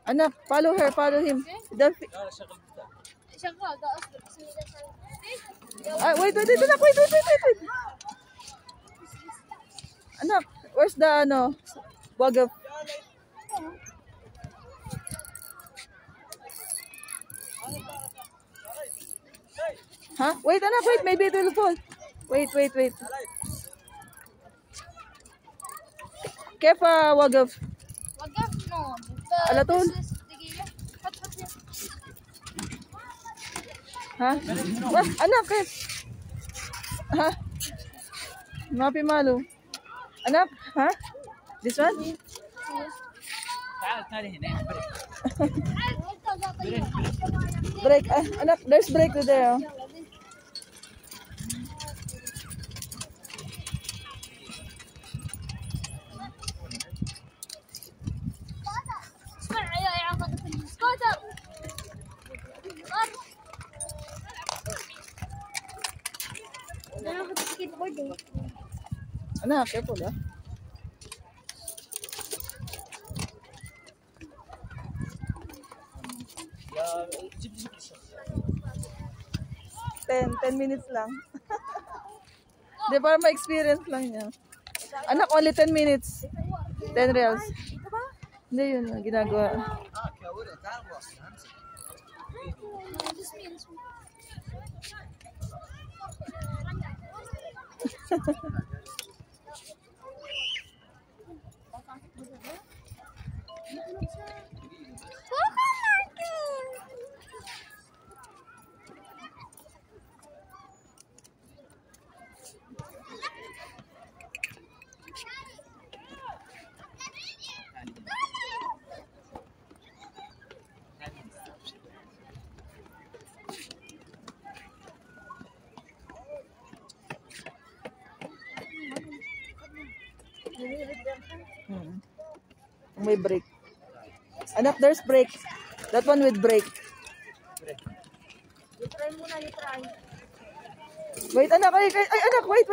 Anak, follow her, follow him. The... wait, anak, wait. Anak, where's the, wagaf? Huh? Wait, anak, wait, maybe it will fall. Wait. Kefa wagaf? Wagaf, no. Alatol? Ha? Wah, anak, eh. Ha? Mapi malu. Anak, ha? This one? Break, anak, there's break there. Anak, careful, ah. Ten minutes lang. Di para ma-experience lang niya. Anak, only 10 minutes. 10 reals. Hindi yun yung ginagawa. May break. Anak, there's break. That one with break. Try muna, try. Wait, anak, ay anak, wait.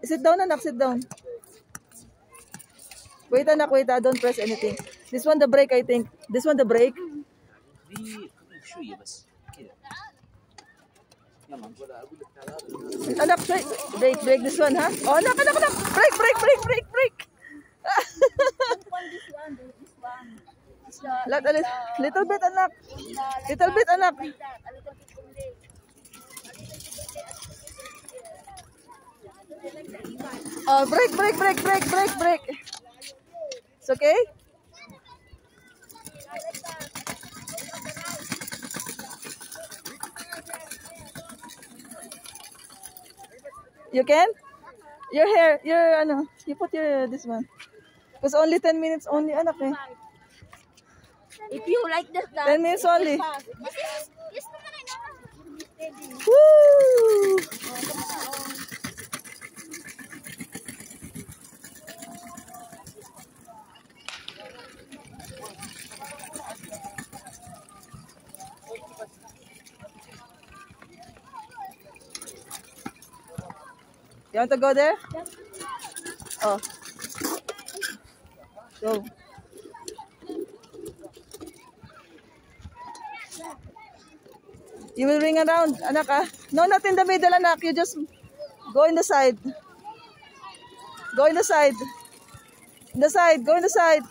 Sit down, anak, sit down. Wait, anak, wait, don't press anything. This one the break, I think. This one the break. Anak, break this one, ha? Oh, anak, break. Little bit, anak. Oh, break. It's okay? You can? Your hair, you put this one. Because only 10 minutes only, anak, eh. If you like this, 10 minutes only. Yes, Woo! You want to go there? Oh. Go. You will ring around, anak, ah. No, not in the middle, anak. You just go in the side. Go in the side. Go in the side.